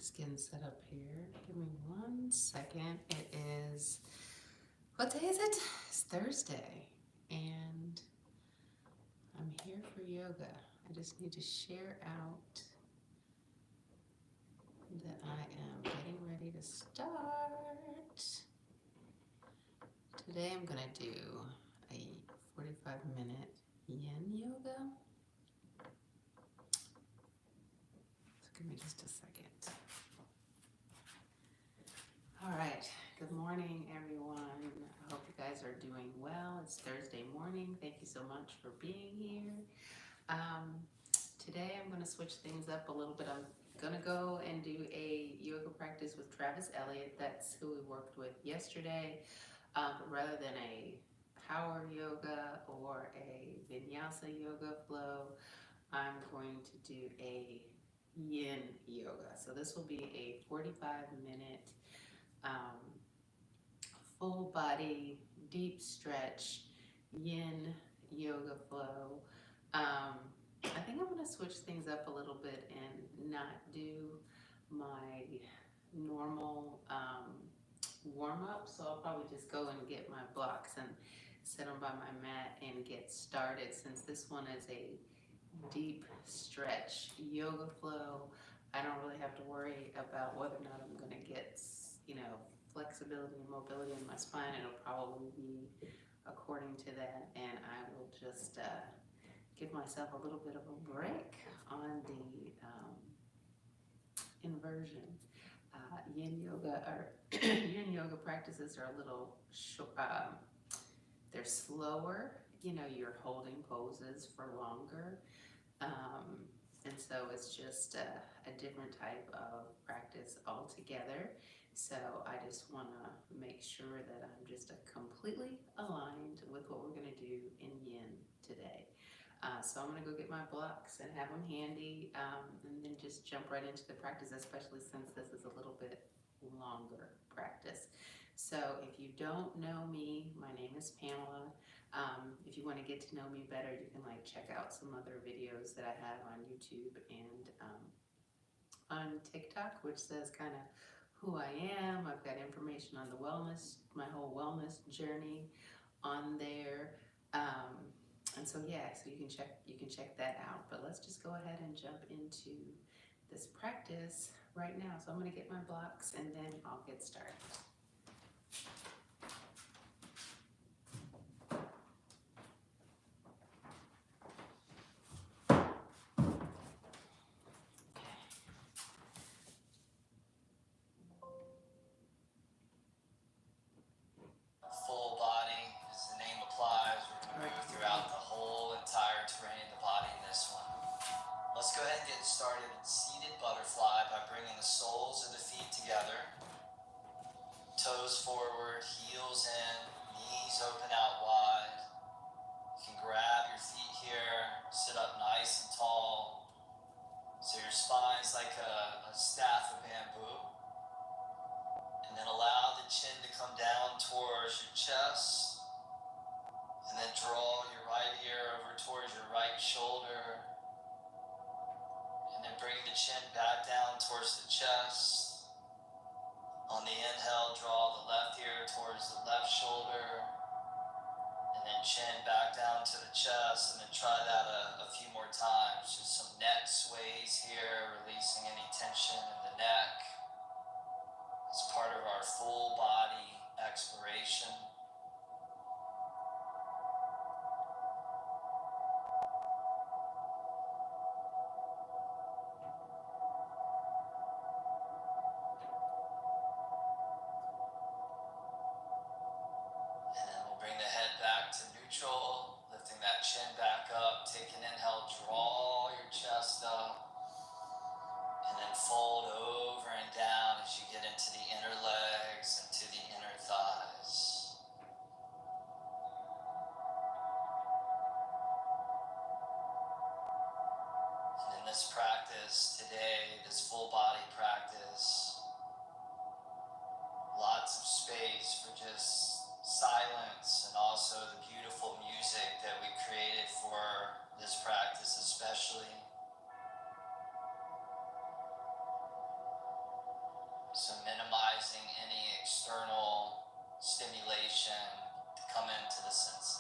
Just getting set up here. Give me 1 second. It is, what day is it? It's Thursday, and I'm here for yoga. I just need to share out that I am getting ready to start. Today I'm going to do a 45-minute yin yoga. So give me just a second. All right, good morning, everyone. I hope you guys are doing well. It's Thursday morning. Thank you so much for being here. Today I'm going to switch things up a little bit. I'm going to go and do a yoga practice with Travis Elliott. That's who we worked with yesterday. But rather than a power yoga or a vinyasa yoga flow, I'm going to do a yin yoga. So this will be a 45-minute full body, deep stretch, yin yoga flow. I think I'm going to switch things up a little bit and not do my normal warm-up. So I'll probably just go and get my blocks and sit them by my mat and get started, since this one is a deep stretch yoga flow. I don't really have to worry about whether or not I'm going to get, flexibility and mobility in my spine. It'll probably be according to that, and I will just give myself a little bit of a break on the inversion. Yin yoga or yin yoga practices are a little short. They're slower. You're holding poses for longer. And so it's just a different type of practice altogether. So I just want to make sure that I'm just completely aligned with what we're going to do in yin today. So I'm going to go get my blocks and have them handy, and then just jump right into the practice, especially since this is a little bit longer practice. So if you don't know me, my name is Pamela. If you want to get to know me better, you can check out some other videos that I have on YouTube and on TikTok, which says kind of who I am. I've got information on the wellness, my whole wellness journey on there. And so so you can check that out. But let's just go ahead and jump into this practice right now. So I'm going to get my blocks and then I'll get started. Full body, as the name applies, we're going to move throughout the whole entire terrain of the body in this one. Let's go ahead and get started in seated butterfly by bringing the soles of the feet together. Toes forward, heels in, knees open out wide. You can grab your feet here, sit up nice and tall. So your spine's like a staff of bamboo. And then allow the chin to come down towards your chest. And then draw your right ear over towards your right shoulder. And then bring the chin back down towards the chest. On the inhale, draw the left ear towards the left shoulder. And then chin back down to the chest. And then try that a few more times. Just some neck sways here, releasing any tension in the neck. It's part of our full body exploration. And then we'll bring the head back to neutral, lifting that chin back up. Take an inhale, draw your chest up. And then fold over and down as you get into the inner legs and to the inner thighs. And in this practice today, this full body practice, lots of space for just silence and also the beautiful music that we created for this practice especially. So minimizing any external stimulation to come into the senses.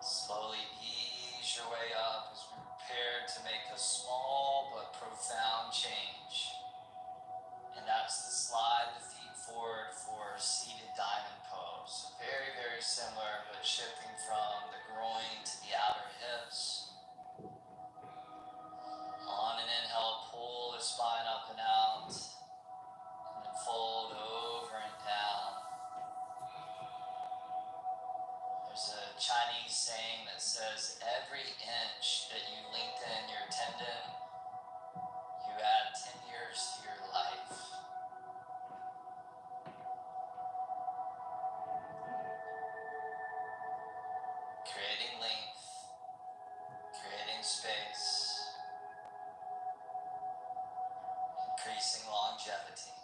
Slowly ease your way up as we prepare to make a small but profound change. And that's to slide the feet forward for seated diamond pose. So very, very similar, but shifting from the groin to the outer hips. On an inhale, pull the spine up and out, and then fold over and down. There's a Chinese saying that says, every inch that you lengthen your tendon, you add 10 years to your life. Creating length, creating space, increasing longevity.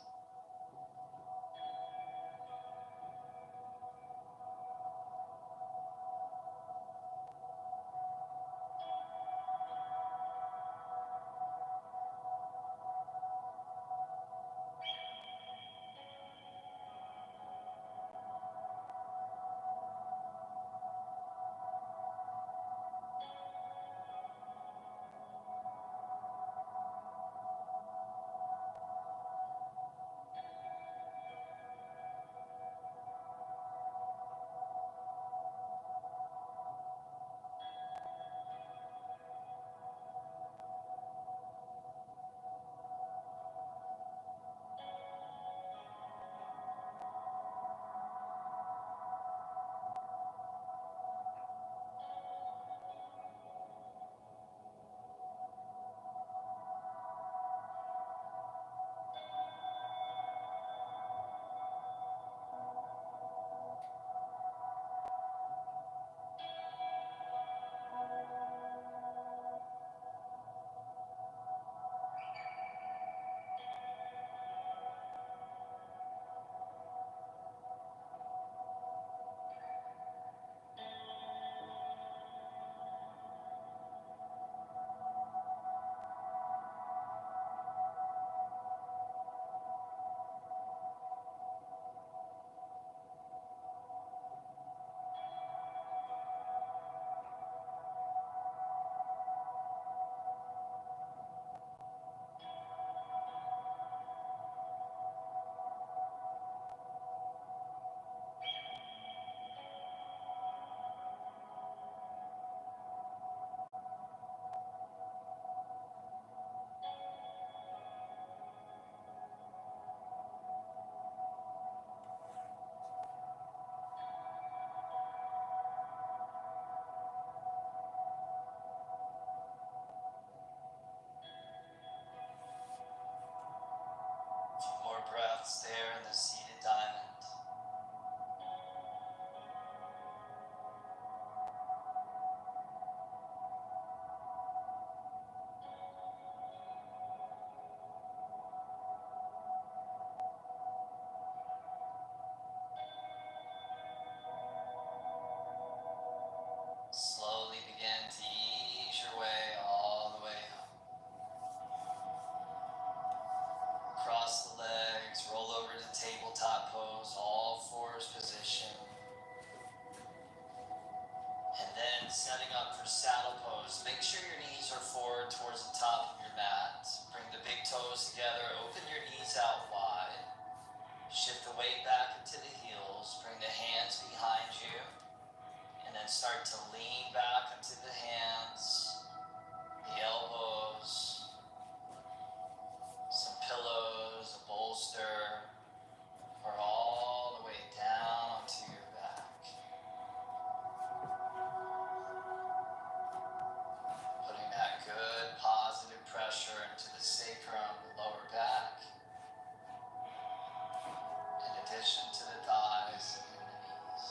More breaths there in the seated diamond. setting up for saddle pose. Make sure your knees are forward towards the top of your mat. Bring the big toes together. Open your knees out wide. Shift the weight back into the heels. Bring the hands behind you. And then start to lean back into the hands, the elbows, some pillows, a bolster, or all the way down onto your back. Putting that good positive pressure into the sacrum, the lower back, in addition to the thighs and the knees.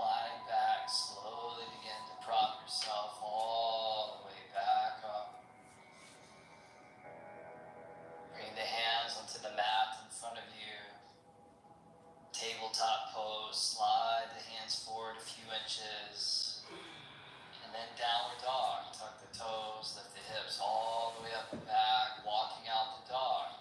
Gliding back, slowly begin to prop yourself all the way back up. Bring the hands onto the mat in front of you. Tabletop pose, slide the hands forward a few inches. And then downward dog. Tuck the toes, lift the hips all the way up and back, walking out the dog.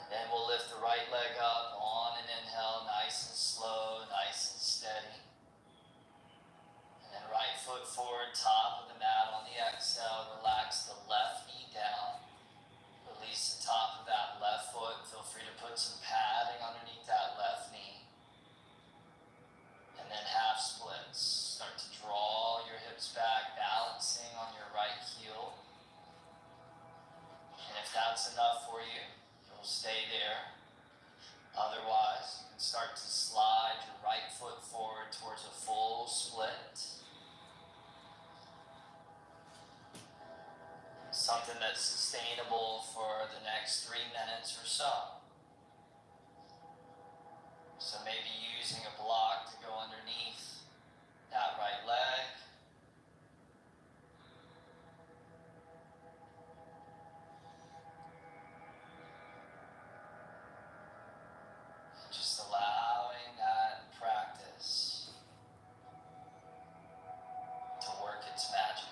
Then we'll lift the right leg up on an inhale, nice and slow, nice and steady. And then right foot forward, top of the mat on the exhale. Relax the left knee down. Release the top of that left foot. Feel free to put some padding underneath that left knee. And then half splits. Start to draw your hips back, balancing on your right heel. And if that's enough for you, you'll stay there. Otherwise, you can start to slide your right foot forward towards a full split. Something that's sustainable for the next 3 minutes or so. So maybe using a block to go underneath that right leg. Just allowing that practice to work its magic.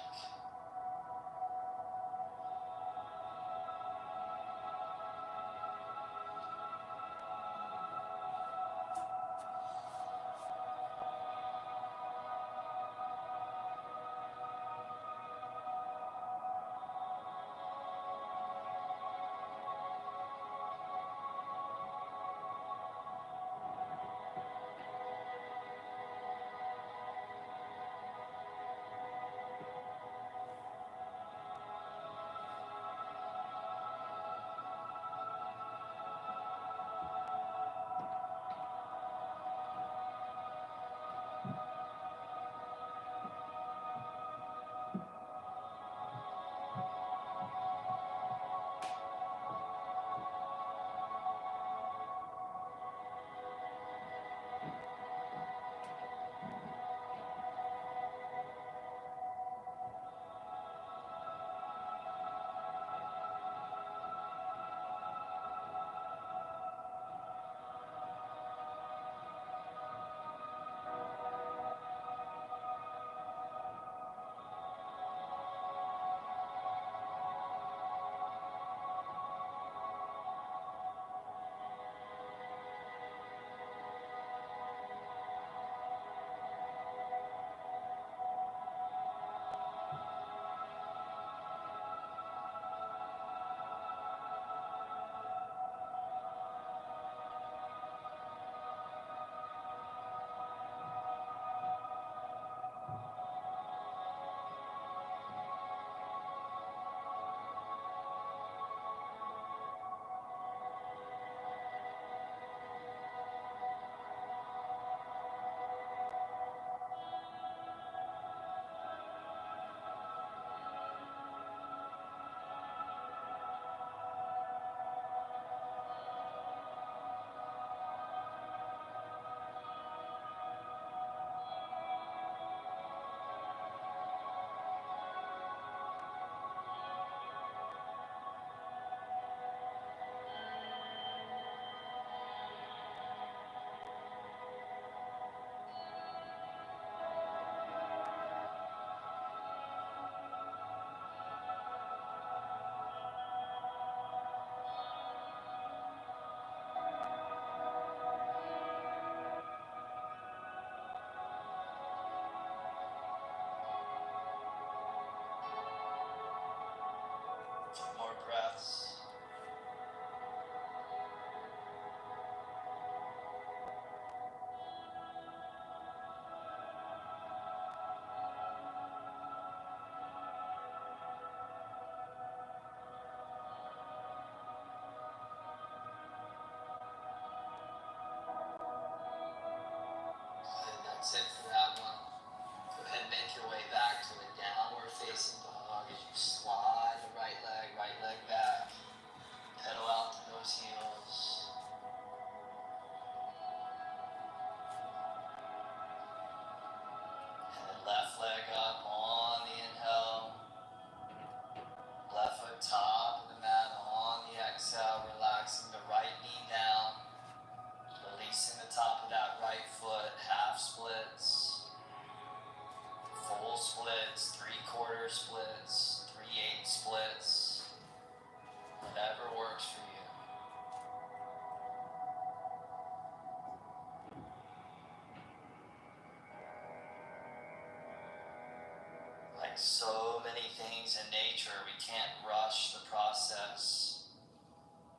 many things in nature, we can't rush the process.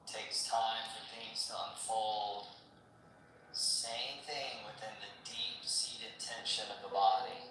It takes time for things to unfold. Same thing within the deep-seated tension of the body.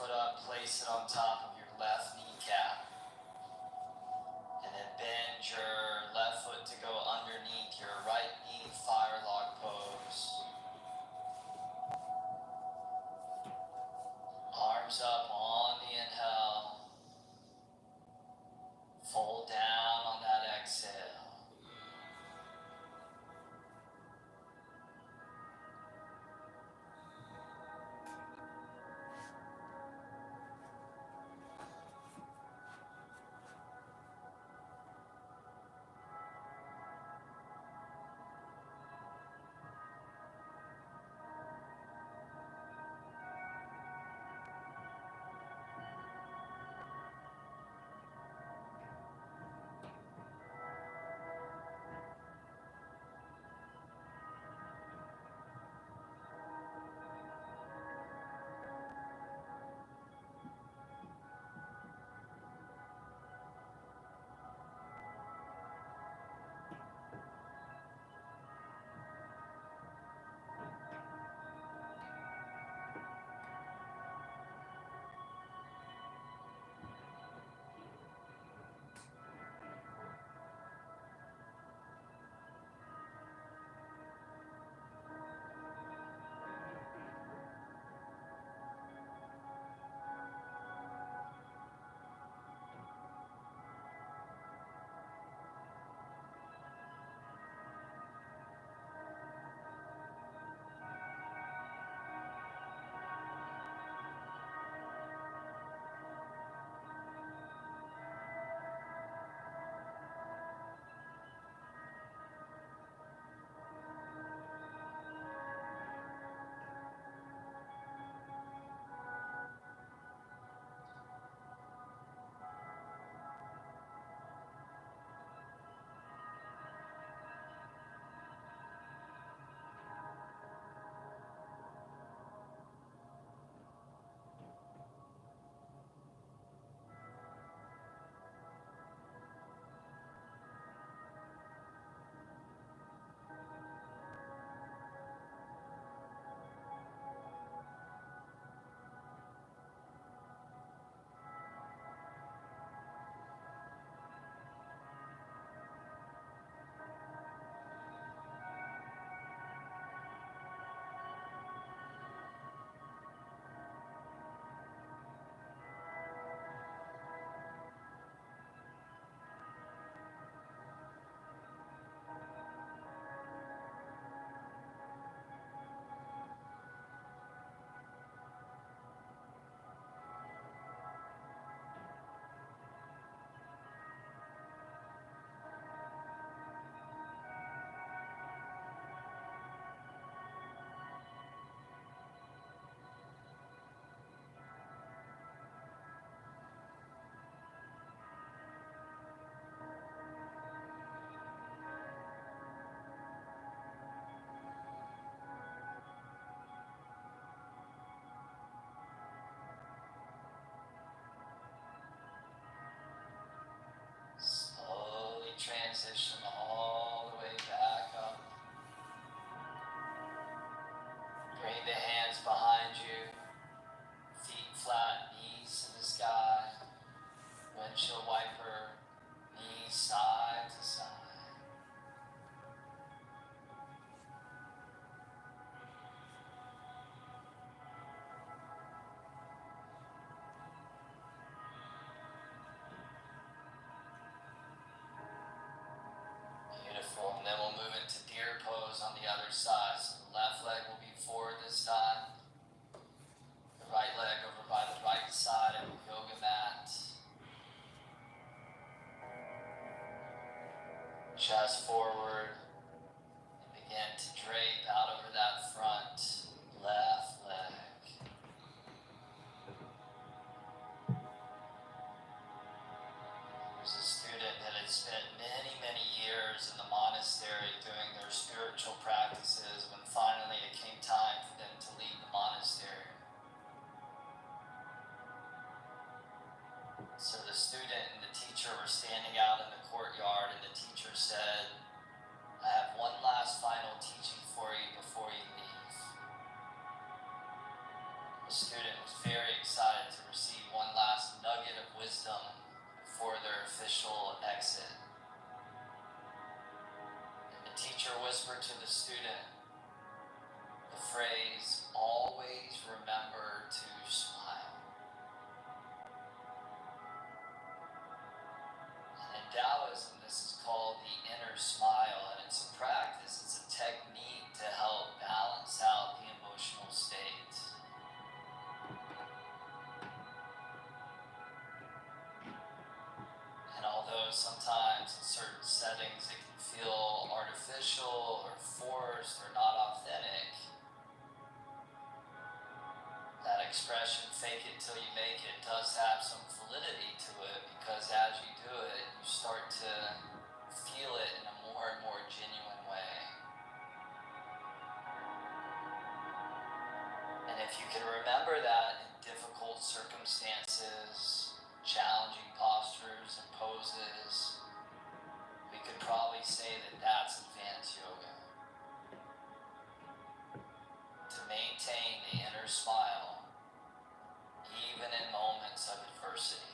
foot up, place it on top of your left kneecap. And then bend your left foot to go underneath your right knee, fire log pose. Arms up on the inhale. Fold down on that exhale. Slowly transition all the way back up. Bring the hands behind you, feet flat, knees to the sky, windshield wiper, knees side to side. Beautiful, and then we'll move into deer pose on the other side. So the left leg will be forward this time. The right leg over by the right side of the yoga mat. Chest forward. And begin to drape out over that front left leg. There's a student that had spent many, many years in the monastery doing their spiritual practices when finally it came time for them to leave the monastery. So the student and the teacher were standing out in the courtyard, and the teacher said, "I have one last final teaching for you before you leave." The student was very excited to artificial exit. And the teacher whispered to the student the phrase, always remember to smile. And in Taoism, this is called the inner smile, and it's a practice, it's a technique to help balance out the emotional state. And although sometimes in certain settings it can feel artificial or forced or not authentic, that expression, fake it till you make it, does have some validity to it, because as you do it, you start to feel it in a more and more genuine way. And if you can remember that in difficult circumstances, challenging postures and poses, we could probably say that that's advanced yoga. To maintain the inner smile, even in moments of adversity.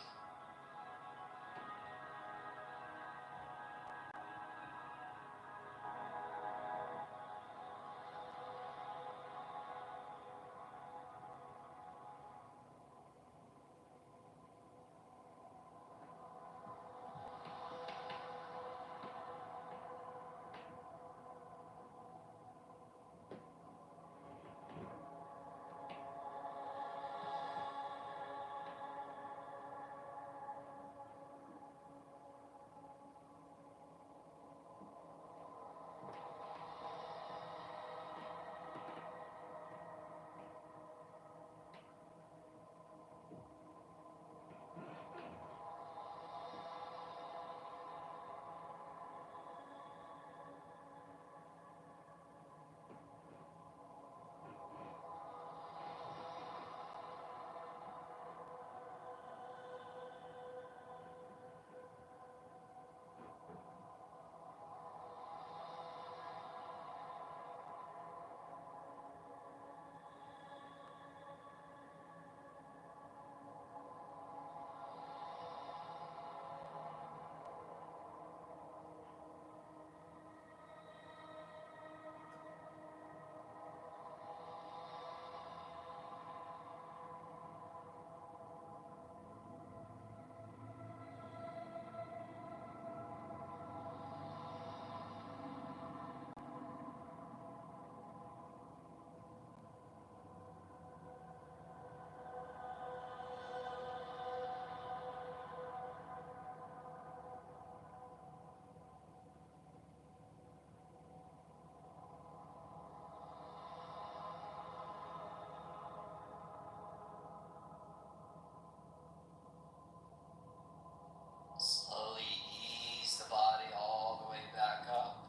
Slowly ease the body all the way back up.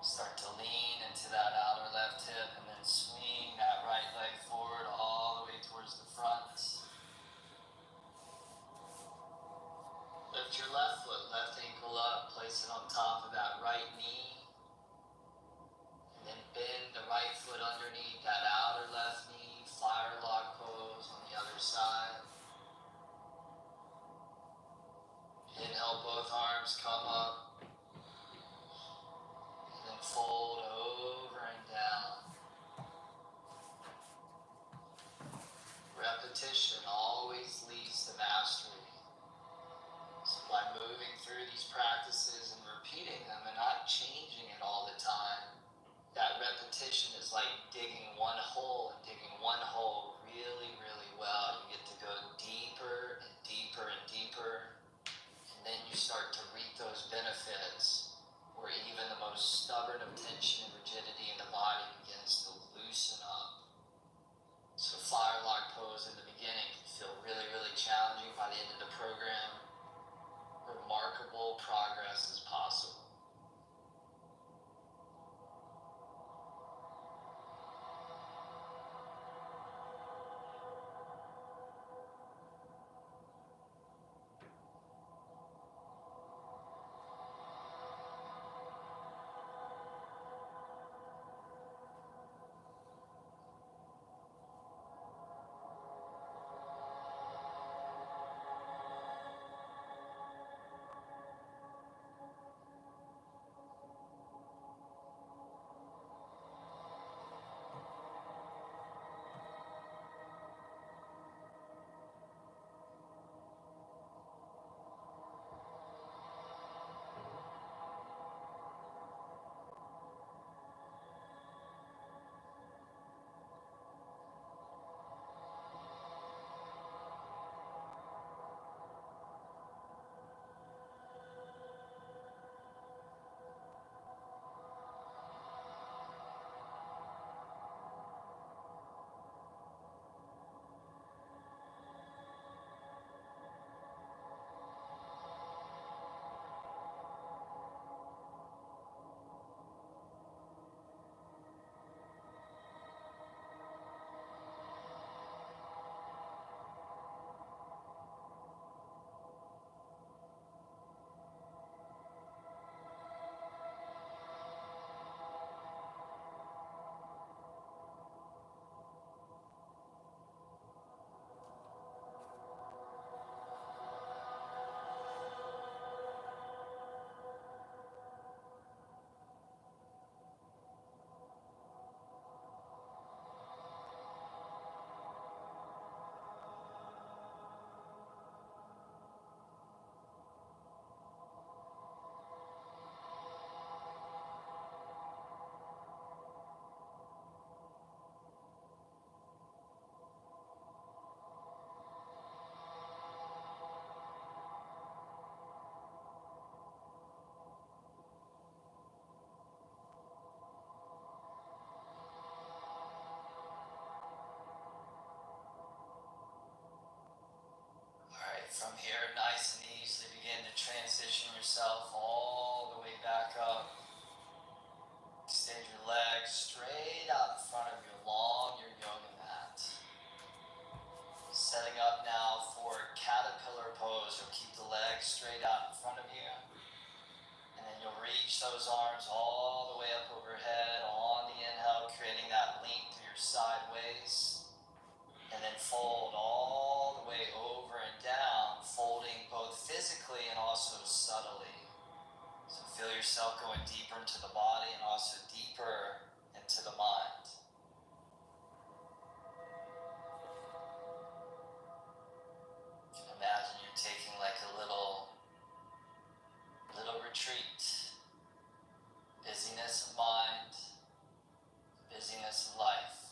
Start to lean into that outer left hip and then swing that right leg forward all the way towards the front. Lift your left foot, left ankle up, place it on top of that right knee. And then bend the right foot underneath that outer left knee, fire log pose on the other side. Inhale, both arms come up. And then fold over and down. Repetition always leads to mastery. So by moving through these practices and repeating them and not changing it all the time, that repetition is like digging one hole and digging one hole really, really well. You get to go deeper and deeper and deeper, and then you start to reap those benefits where even the most stubborn of tension and rigidity in the body begins to loosen up. So fire lock pose in the beginning can feel really, really challenging. By the end of the program, remarkable progress is possible. transition yourself all the way back up. Extend your legs straight out in front of you along your yoga mat. Setting up now for caterpillar pose. You'll keep the legs straight out in front of you. And then you'll reach those arms all the way up overhead on the inhale, creating that length through your sideways. And then fold all the way over and down, folding both physically and also subtly. So feel yourself going deeper into the body and also deeper into the mind. Imagine you're taking like a little retreat. Busyness of mind, busyness of life.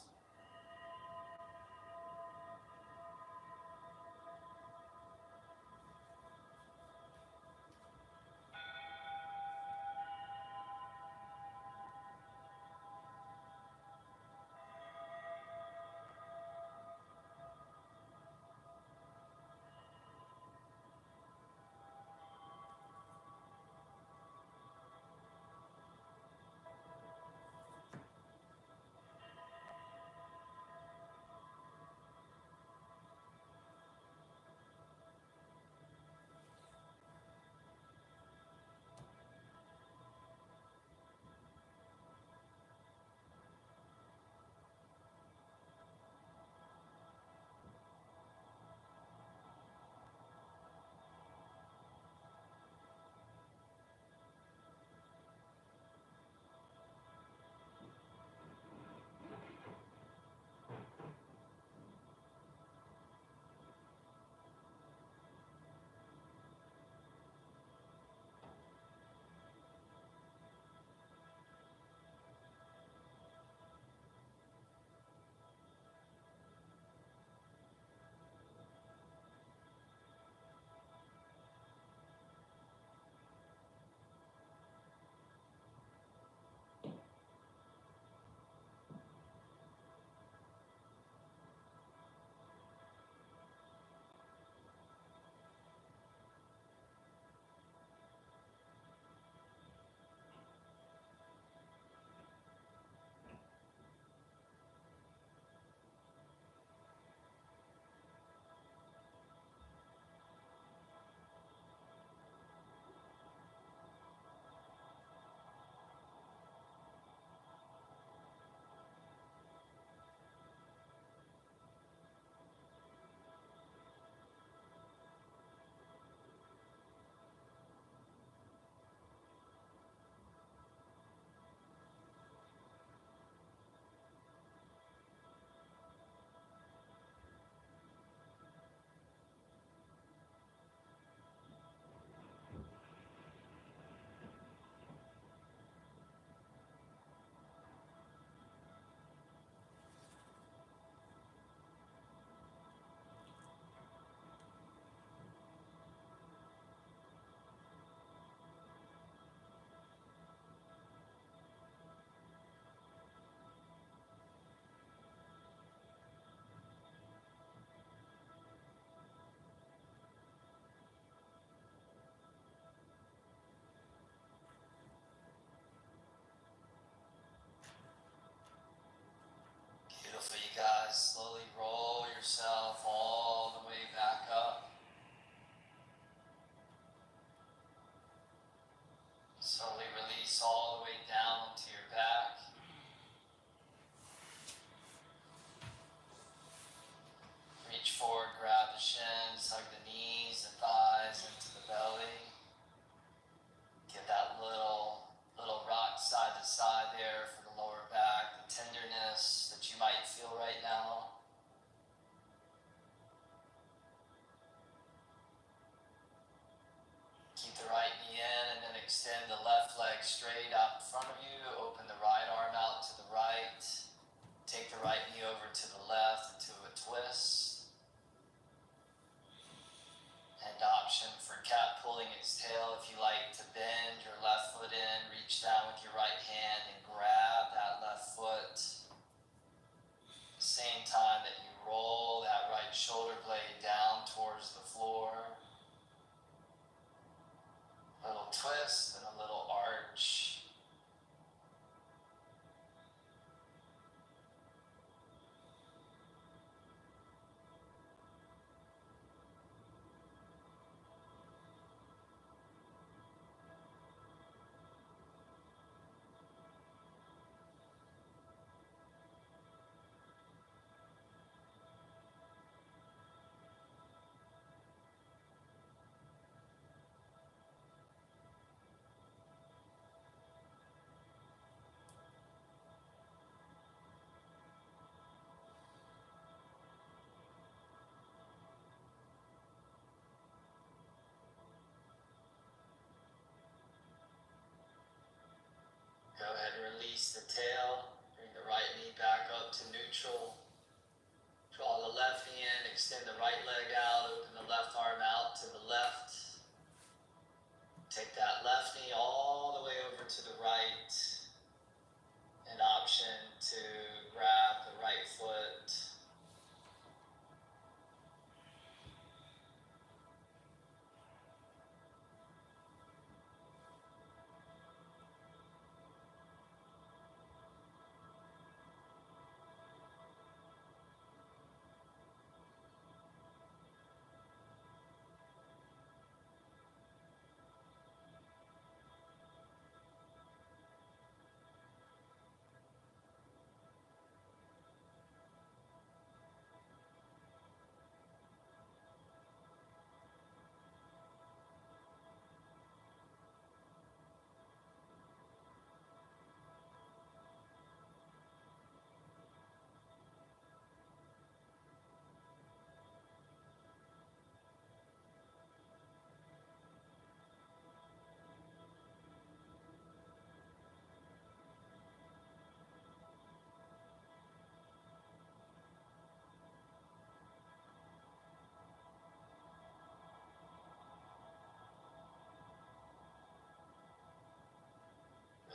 Release the tail. Bring the right knee back up to neutral. Draw the left knee in, extend the right leg out, open the left arm out to the left. Take that left knee all the way over to the right. An option to grab the right foot.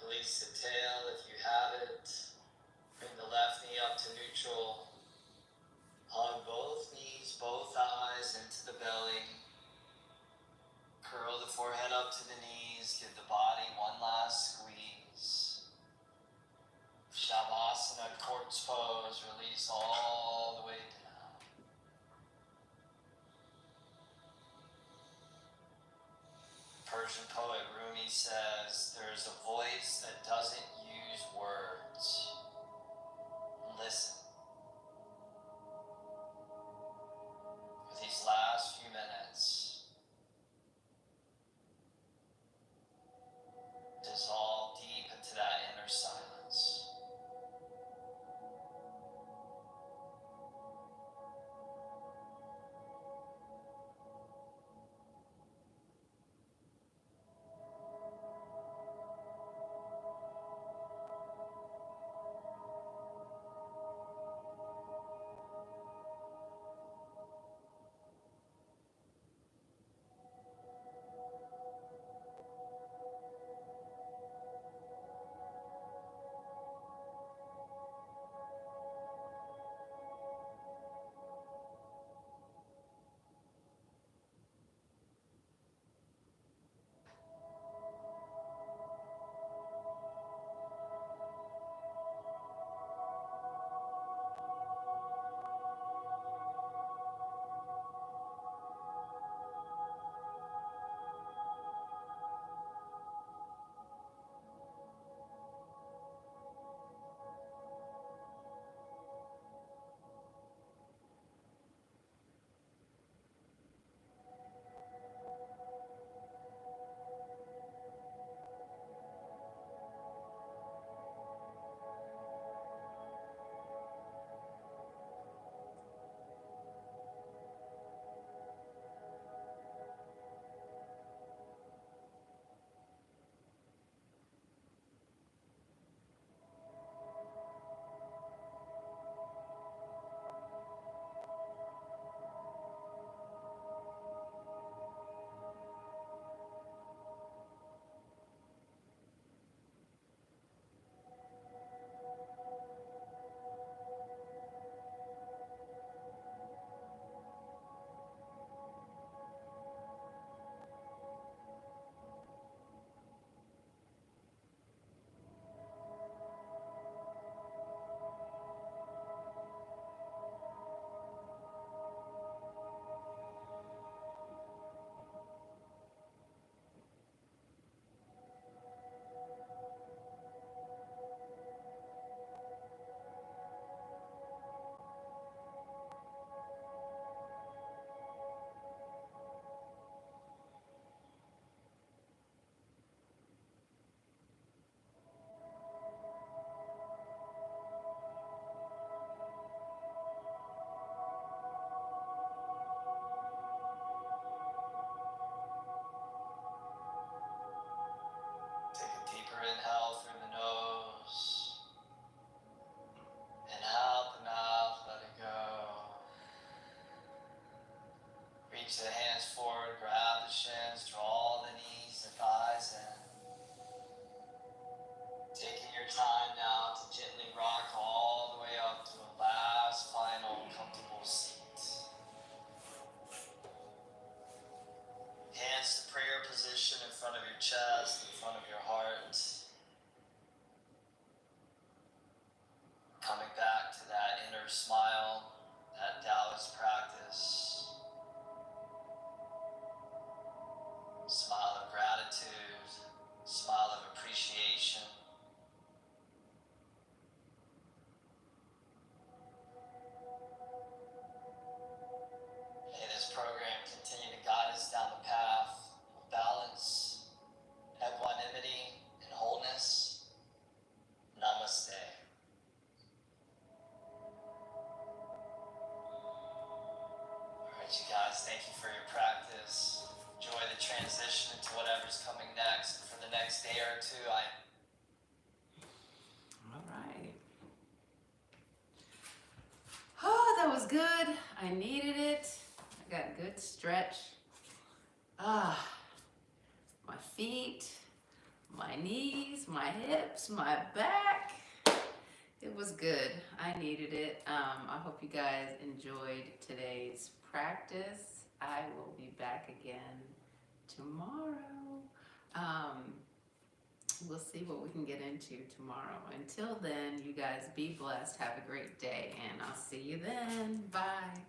Release the tail if you have it. Bring the left knee up to neutral. Hug both knees, both thighs into the belly. Curl the forehead up to the knees. Give the body one last squeeze. Savasana, corpse pose. Release all the way down. Persian poet Rumi says, there's a voice that doesn't use words. Listen. For these last few minutes, dissolve deep into that inner silence. smile, that Taoist practice. Smile of gratitude, smile of appreciation. May this program continue to guide us down the path of balance, equanimity, and wholeness. Namaste. Alright, you guys, thank you for your practice. Enjoy the transition into whatever's coming next. For the next day or two, All right. Oh, that was good. I needed it. I got a good stretch. My feet, my knees, my hips, my back. It was good. I needed it. I hope you guys enjoyed today's practice. I will be back again tomorrow. We'll see what we can get into tomorrow. Until then, you guys be blessed. Have a great day, and I'll see you then. Bye.